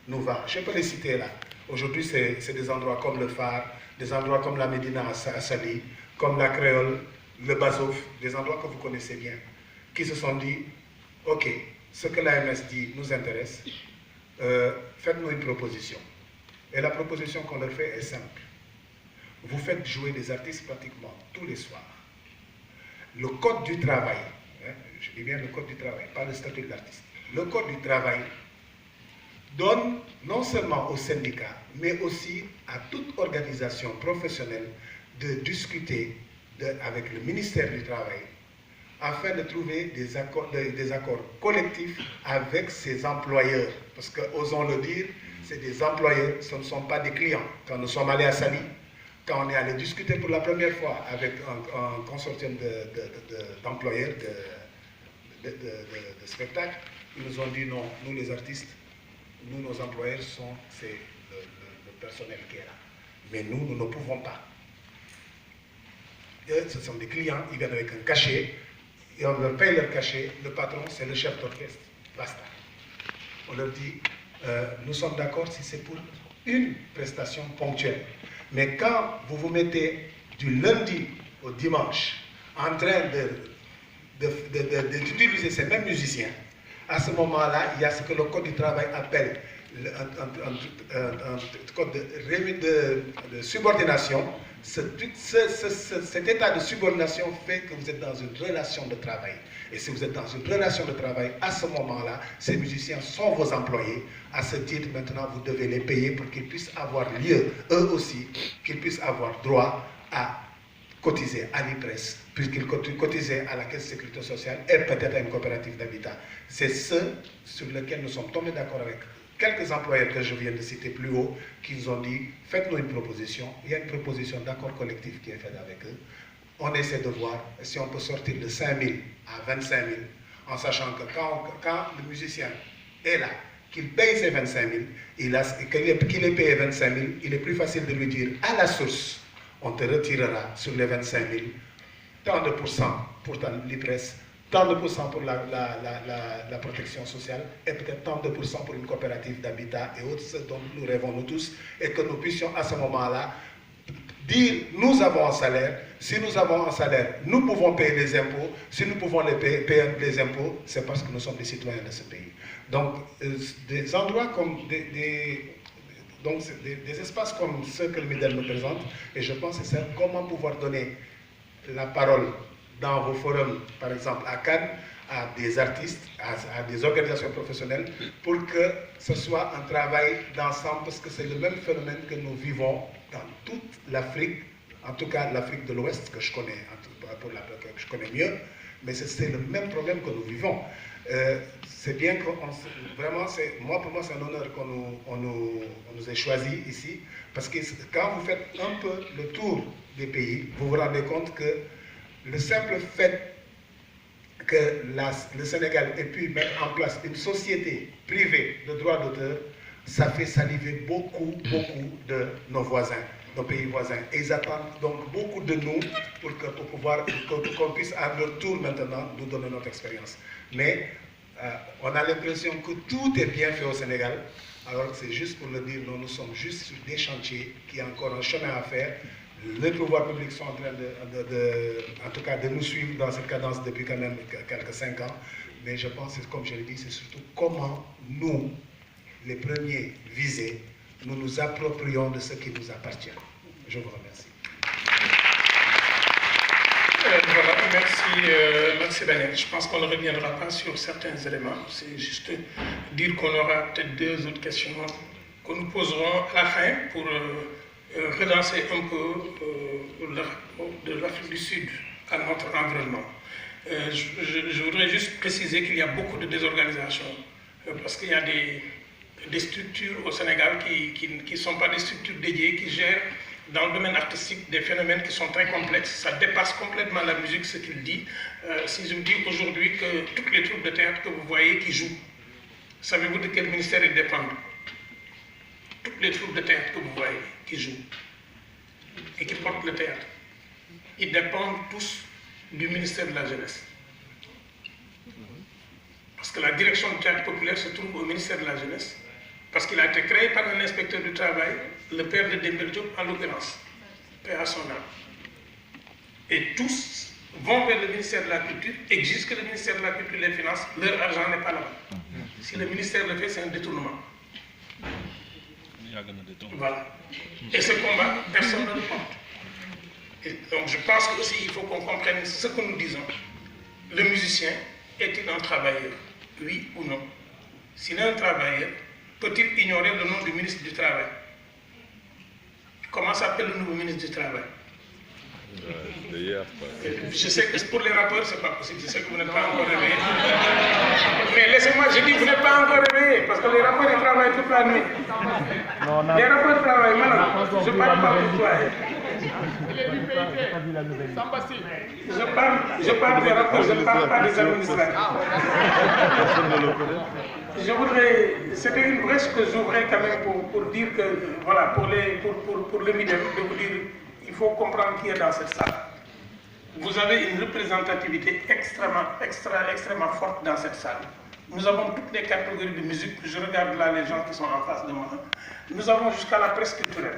nous va. Je peux les citer là. Aujourd'hui, c'est des endroits comme le Phare, des endroits comme la Médina à Saly, comme la Créole, le Bazouf, des endroits que vous connaissez bien, qui se sont dit, ok, ce que l'AMS dit nous intéresse, faites-nous une proposition. Et la proposition qu'on leur fait est simple. Vous faites jouer des artistes pratiquement tous les soirs. Le code du travail, hein, je dis bien le code du travail, pas le statut de l'artiste, le code du travail donne non seulement aux syndicats, mais aussi à toute organisation professionnelle de discuter avec le ministère du Travail afin de trouver des accords collectifs avec ses employeurs. Parce que, osons le dire, c'est des employeurs, ce ne sont pas des clients. Quand nous sommes allés à Saly, quand on est allé discuter pour la première fois avec un consortium d'employeurs de spectacles, ils nous ont dit non, nous les artistes, nous nos employeurs c'est le personnel qui est là. Mais nous ne pouvons pas. Eux, ce sont des clients, ils viennent avec un cachet, et on leur paye leur cachet, le patron c'est le chef d'orchestre, basta. On leur dit, nous sommes d'accord si c'est pour une prestation ponctuelle. Mais quand vous vous mettez du lundi au dimanche en train d'utiliser ces mêmes musiciens, à ce moment-là, il y a ce que le Code du travail appelle un code de subordination. Cet état de subordination fait que vous êtes dans une relation de travail. Et si vous êtes dans une relation de travail, à ce moment-là, ces musiciens sont vos employés. À ce titre, maintenant, vous devez les payer pour qu'ils puissent avoir lieu, eux aussi, qu'ils puissent avoir droit à cotiser à l'IPRES, puisqu'ils cotisaient à la Caisse de Sécurité sociale et peut-être à une coopérative d'habitat. C'est ce sur lequel nous sommes tombés d'accord avec quelques employeurs que je viens de citer plus haut, qui nous ont dit, faites-nous une proposition. Il y a une proposition d'accord collectif qui est faite avec eux. On essaie de voir si on peut sortir de 5 000 à 25 000, en sachant que quand le musicien est là, qu'il paye ses 25 000, qu'il ait payé 25 000, il est plus facile de lui dire à la source, on te retirera sur les 25 000 tant de pourcents pour l'IPRES, tant de pourcents pour la protection sociale et peut-être tant de pourcents pour une coopérative d'habitat et autres, ce dont nous rêvons nous tous, et que nous puissions à ce moment-là dire nous avons un salaire, si nous avons un salaire, nous pouvons payer les impôts, si nous pouvons payer les impôts, c'est parce que nous sommes des citoyens de ce pays. Donc des endroits comme des espaces comme ceux que le MIDEL nous présente, et je pense que c'est comment pouvoir donner la parole dans vos forums, par exemple à Cannes, à des artistes, à des organisations professionnelles, pour que ce soit un travail d'ensemble, parce que c'est le même phénomène que nous vivons dans toute l'Afrique, en tout cas l'Afrique de l'Ouest, que je connais, que je connais mieux, mais c'est le même problème que nous vivons. C'est bien que, vraiment, pour moi, c'est un honneur qu'on nous ait choisis ici, parce que quand vous faites un peu le tour des pays, vous vous rendez compte que le simple fait que le Sénégal ait pu mettre en place une société privée de droits d'auteur, ça fait saliver beaucoup de nos voisins, nos pays voisins. Et ils attendent donc beaucoup de nous pour qu'on puisse à leur tour maintenant nous donner notre expérience. Mais on a l'impression que tout est bien fait au Sénégal, alors que c'est juste pour le dire, non, nous sommes juste sur des chantiers qui ont encore un chemin à faire. Les pouvoirs publics sont en train en tout cas, de nous suivre dans cette cadence depuis quand même quelques 5 ans. Mais je pense, comme je l'ai dit, c'est surtout comment nous, les premiers visés, nous nous approprions de ce qui nous appartient. Je vous remercie. Voilà, merci Daniel. Je pense qu'on ne reviendra pas sur certains éléments. C'est juste dire qu'on aura peut-être 2 autres questions que nous poserons à la fin pour relancer un peu le rapport de l'Afrique du Sud à notre environnement. Je voudrais juste préciser qu'il y a beaucoup de désorganisations, parce qu'il y a des structures au Sénégal qui ne sont pas des structures dédiées, qui gèrent dans le domaine artistique des phénomènes qui sont très complexes. Ça dépasse complètement la musique, ce qu'il dit. Si je me dis aujourd'hui que toutes les troupes de théâtre que vous voyez qui jouent, savez-vous de quel ministère ils dépendent? Toutes les troupes de théâtre que vous voyez qui jouent et qui portent le théâtre, ils dépendent tous du ministère de la Jeunesse. Parce que la direction du théâtre populaire se trouve au ministère de la Jeunesse, parce parce qu'il a été créé par un inspecteur du travail, le père de Dembel Diop en l'occurrence, père à son âme. Et tous vont vers le ministère de la Culture, exigent que le ministère de la Culture et des Finances, leur argent n'est pas là-bas. Si le ministère le fait, c'est un détournement. Voilà. Et ce combat, personne ne le porte. Et donc je pense qu'aussi il faut qu'on comprenne ce que nous disons. Le musicien est-il un travailleur? Oui ou non? S'il est un travailleur, peut-il ignorer le nom du ministre du Travail? Comment s'appelle le nouveau ministre du Travail? Je sais que pour les rappeurs, ce n'est pas possible. Je sais que vous n'êtes pas encore réveillés. Mais laissez-moi, je dis que vous n'êtes pas encore réveillés, parce que les rappeurs, ils travaillent toute la nuit. Les rappeurs travaillent maintenant. Je ne parle pas pour toi. Je parle des rappeurs, je ne parle pas des administrateurs. Je voudrais, c'était une brèche que j'ouvrais quand même pour dire que, voilà, pour le MIDEM, de vous dire, il faut comprendre qui est dans cette salle. Vous avez une représentativité extrêmement forte dans cette salle. Nous avons toutes les catégories de musique. Je regarde là les gens qui sont en face de moi. Nous avons jusqu'à la presse culturelle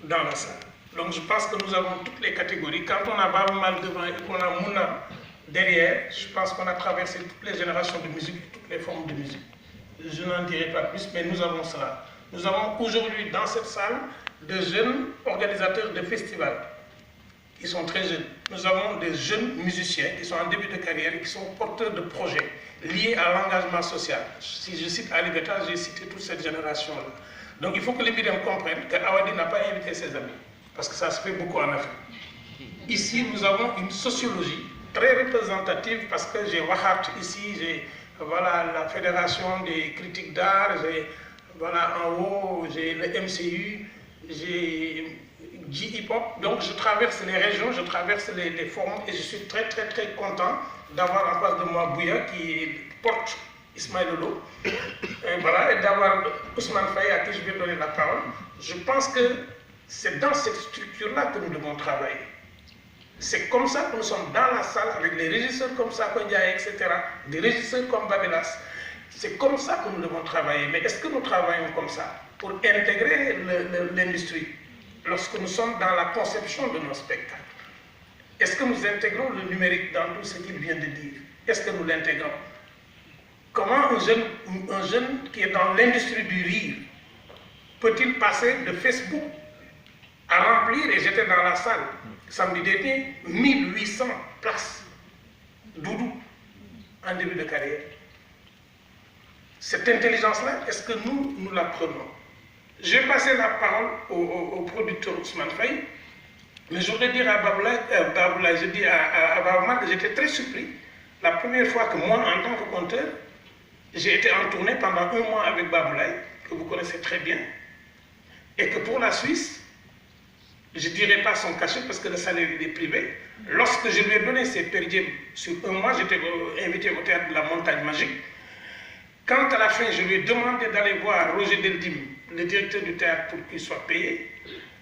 dans la salle. Donc je pense que nous avons toutes les catégories. Quand on a Baba Mal devant et qu'on a Mouna derrière, je pense qu'on a traversé toutes les générations de musique, toutes les formes de musique. Je n'en dirai pas plus, mais nous avons cela. Nous avons aujourd'hui dans cette salle de jeunes organisateurs de festivals qui sont très jeunes. Nous avons des jeunes musiciens qui sont en début de carrière et qui sont porteurs de projets liés à l'engagement social. Si je cite Ali Beta, j'ai cité toute cette génération-là. Donc il faut que les médias comprennent qu'Awadi n'a pas invité ses amis, parce que ça se fait beaucoup en Afrique. Ici, nous avons une sociologie très représentative, parce que j'ai Wahat ici, j'ai voilà, la Fédération des critiques d'art, j'ai voilà, en haut, j'ai le MCU, j'ai J-Hip-Hop. Donc je traverse les régions, je traverse les forums et je suis très content d'avoir en face de moi Bouya qui porte Ismaël Lolo et, voilà, et d'avoir Ousmane Faye à qui je vais donner la parole. Je pense que c'est dans cette structure-là que nous devons travailler. C'est comme ça que nous sommes dans la salle avec des régisseurs comme Sakondia, etc., des régisseurs comme Babelas. C'est comme ça que nous devons travailler. Mais est-ce que nous travaillons comme ça pour intégrer l'industrie lorsque nous sommes dans la conception de nos spectacles? Est-ce que nous intégrons le numérique dans tout ce qu'il vient de dire? Est-ce que nous l'intégrons? Comment un jeune qui est dans l'industrie du rire peut-il passer de Facebook à remplir, et j'étais dans la salle samedi dernier, 1800 places doudou en début de carrière. Cette intelligence-là, est-ce que nous la prenons? Je vais passer la parole au producteur Ousmane Faye, mais je voudrais dire à Baboulaye, je dis à Baboulaye que j'étais très surpris. La première fois que moi, en tant que conteur, j'ai été en tournée pendant 1 mois avec Baboulaye, que vous connaissez très bien, et que pour la Suisse, je ne dirais pas son cachet parce que le salaire est privé. Lorsque je lui ai donné ses perdièmes sur 1 mois, j'étais invité au théâtre de la Montagne Magique. Quand à la fin, je lui ai demandé d'aller voir Roger Deldim, le directeur du théâtre, pour qu'il soit payé,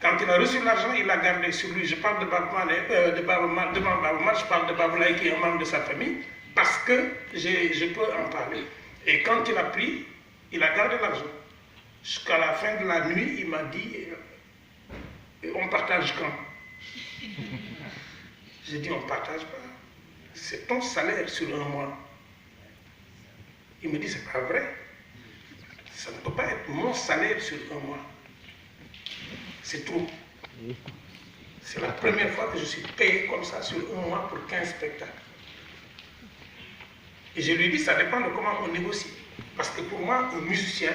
quand il a reçu l'argent, il l'a gardé sur lui. Je parle de Baboulaye, je parle de Baboulaye qui est un membre de sa famille, parce que je peux en parler. Et quand il a pris, il a gardé l'argent. Jusqu'à la fin de la nuit, il m'a dit, on partage quand? J'ai dit, on ne partage pas. C'est ton salaire sur 1 mois. Il me dit, c'est pas vrai. Ça ne peut pas être mon salaire sur 1 mois. C'est trop. C'est la première fois que je suis payé comme ça sur 1 mois pour 15 spectacles. Et je lui ai dit, ça dépend de comment on négocie. Parce que pour moi, un musicien,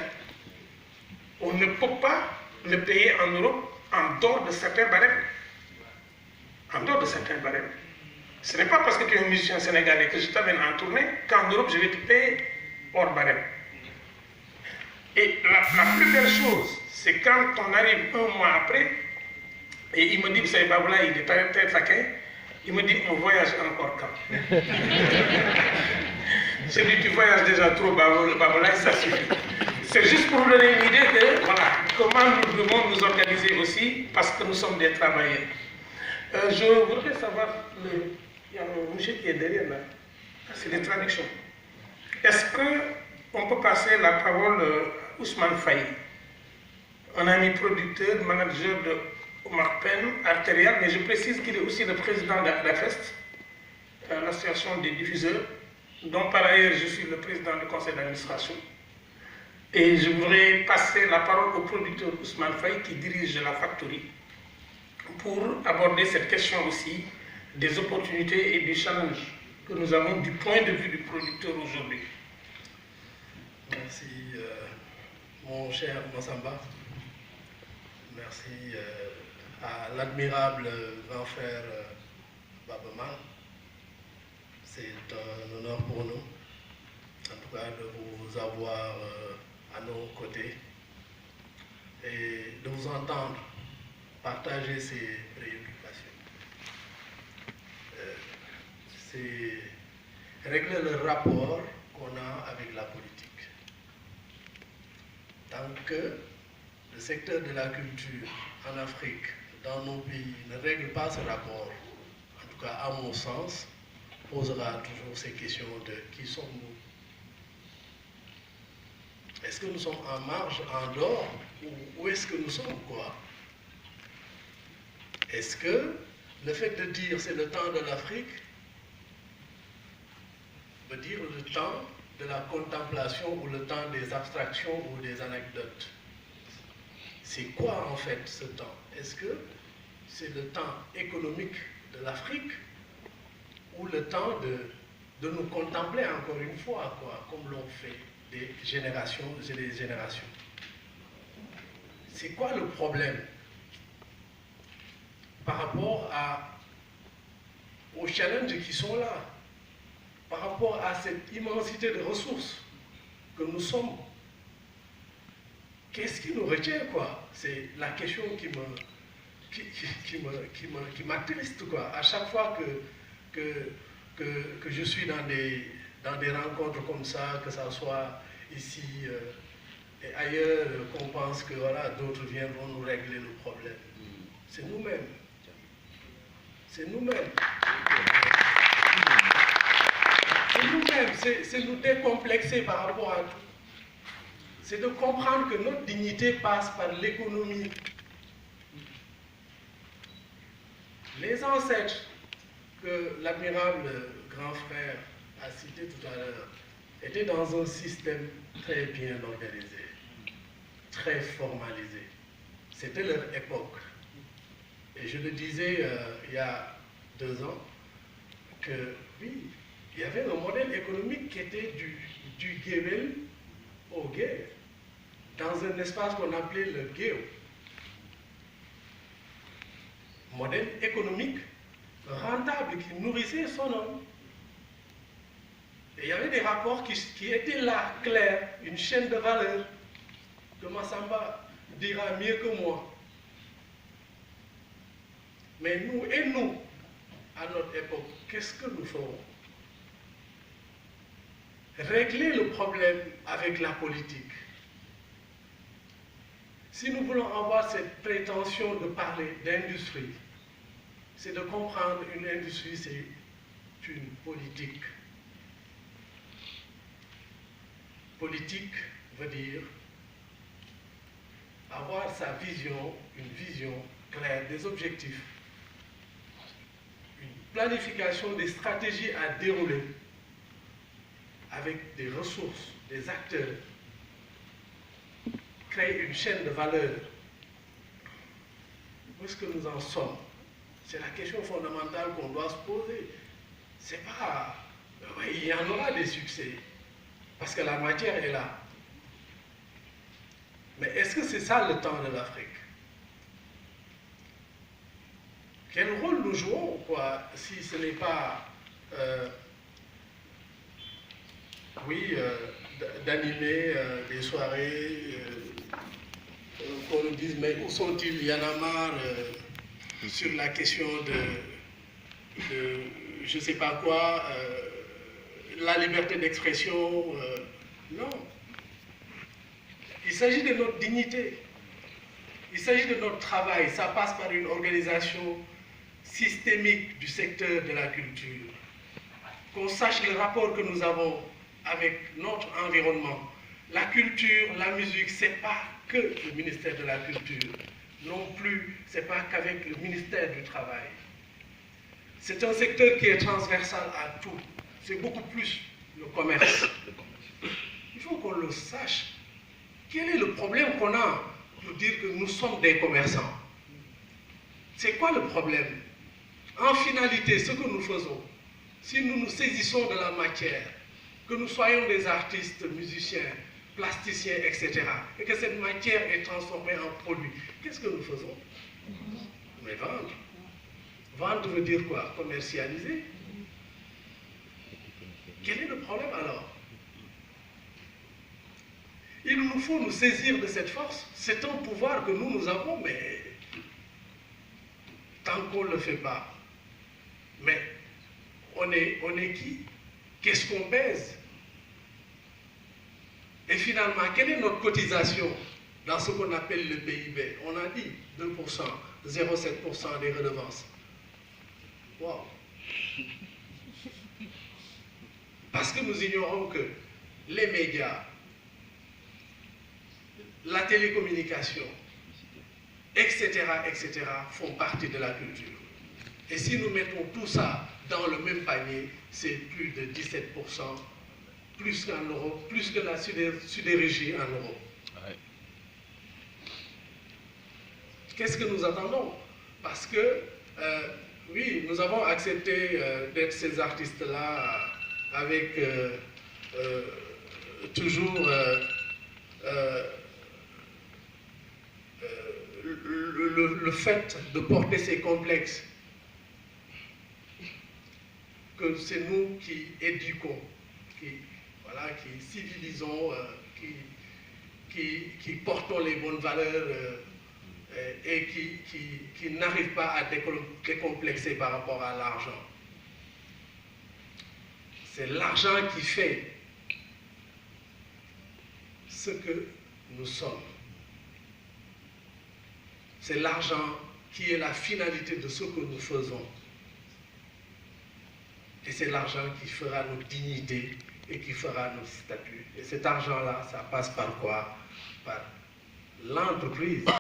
on ne peut pas le payer en Europe en dehors de certains barèmes. En dehors de certains barèmes. Ce n'est pas parce que tu es un musicien sénégalais que je t'amène en tournée qu'en Europe, je vais te payer hors barème. Et la plus belle chose, c'est quand on arrive 1 mois après, et il me dit, vous savez, Baboulaye, il est très taquin, il me dit, on voyage encore quand? J'ai dit, tu voyages déjà trop, Baboulaye, ça suffit. C'est juste pour vous donner une idée de voilà, comment nous devons nous organiser aussi, parce que nous sommes des travailleurs. Je voudrais savoir, il y a un monsieur qui est derrière là, c'est des traductions. Est-ce qu'on peut passer la parole Ousmane Faye, un ami producteur, manager de Omar Penn, Arterial, mais je précise qu'il est aussi le président d'AFEST, l'association des diffuseurs, dont par ailleurs je suis le président du conseil d'administration. Et je voudrais passer la parole au producteur Ousmane Faye qui dirige la Factory pour aborder cette question aussi des opportunités et des challenges que nous avons du point de vue du producteur aujourd'hui. Merci mon cher Massamba. Merci à l'admirable grand frère Babaman. C'est un honneur pour nous, en tout cas, de vous avoir à nos côtés et de vous entendre partager ces préoccupations. C'est régler le rapport qu'on a avec la politique. Tant que le secteur de la culture en Afrique, dans nos pays, ne règle pas ce rapport, en tout cas à mon sens, posera toujours ces questions de qui sommes-nous? Est-ce que nous sommes en marge, en dehors, ou où est-ce que nous sommes, quoi? Est-ce que le fait de dire c'est le temps de l'Afrique veut dire le temps de la contemplation ou le temps des abstractions ou des anecdotes? C'est quoi en fait ce temps? Est-ce que c'est le temps économique de l'Afrique ou le temps de nous contempler encore une fois, quoi, comme l'ont fait des générations et des générations? C'est quoi le problème par rapport aux challenges qui sont là, par rapport à cette immensité de ressources que nous sommes? Qu'est-ce qui nous retient, quoi? C'est la question qui m'attriste, quoi. À chaque fois que je suis dans des rencontres comme ça, que ça soit ici et ailleurs, qu'on pense que voilà, d'autres viendront nous régler le problème. C'est nous-mêmes. C'est nous-mêmes. C'est nous-mêmes. C'est nous décomplexer par rapport à tout. C'est de comprendre que notre dignité passe par l'économie. Les ancêtres que l'admirable grand frère a cité tout à l'heure étaient dans un système très bien organisé, très formalisé. C'était leur époque. Et je le disais il y a 2 ans, que oui, il y avait un modèle économique qui était du guébel au gué, dans un espace qu'on appelait le guéo. Modèle économique rentable qui nourrissait son homme. Et il y avait des rapports qui étaient là, clairs, une chaîne de valeur, que Massamba dira mieux que moi. Mais nous, à notre époque, qu'est-ce que nous ferons? Régler le problème avec la politique. Si nous voulons avoir cette prétention de parler d'industrie, c'est de comprendre une industrie, c'est une politique. Politique veut dire avoir sa vision, une vision claire des objectifs, une planification des stratégies à dérouler avec des ressources, des acteurs, créer une chaîne de valeur. Où est-ce que nous en sommes? C'est la question fondamentale qu'on doit se poser. C'est pas... Oui, il y en aura des succès, parce que la matière est là. Mais est-ce que c'est ça le temps de l'Afrique? Quel rôle nous jouons, quoi, si ce n'est pas... d'animer des soirées, qu'on nous dise, mais où sont-ils? Il y en a marre sur la question de je ne sais pas quoi, la liberté d'expression. Non. Il s'agit de notre dignité. Il s'agit de notre travail. Ça passe par une organisation systémique du secteur de la culture. Qu'on sache le rapport que nous avons avec notre environnement, la culture, la musique, ce n'est pas que le ministère de la Culture. Non plus, ce n'est pas qu'avec le ministère du Travail. C'est un secteur qui est transversal à tout. C'est beaucoup plus le commerce. Il faut qu'on le sache. Quel est le problème qu'on a pour dire que nous sommes des commerçants? C'est quoi le problème? En finalité, ce que nous faisons, si nous nous saisissons de la matière, que nous soyons des artistes, musiciens, plasticiens, etc., et que cette matière est transformée en produit, qu'est-ce que nous faisons? Mais vendre. Vendre veut dire quoi? Commercialiser. Quel est le problème alors? Il nous faut nous saisir de cette force. C'est un pouvoir que nous avons, mais tant qu'on ne le fait pas. Mais on est qui? Qu'est-ce qu'on pèse? Et finalement, quelle est notre cotisation dans ce qu'on appelle le PIB? On a dit 2%, 0,7% des redevances. Wow. Parce que nous ignorons que les médias, la télécommunication, etc., font partie de la culture. Et si nous mettons tout ça dans le même panier, c'est plus de 17%, plus qu'en Europe, plus que la sidérurgie en Europe. Ouais. Qu'est-ce que nous attendons? Parce que, oui, nous avons accepté d'être ces artistes-là avec toujours le fait de porter ces complexes, que c'est nous qui éduquons, qui civilisons, qui portons les bonnes valeurs et qui n'arrivent pas à décomplexer par rapport à l'argent. C'est l'argent qui fait ce que nous sommes. C'est l'argent qui est la finalité de ce que nous faisons. Et c'est l'argent qui fera nos dignités et qui fera nos statuts. Et cet argent-là, ça passe par quoi? Par l'entreprise.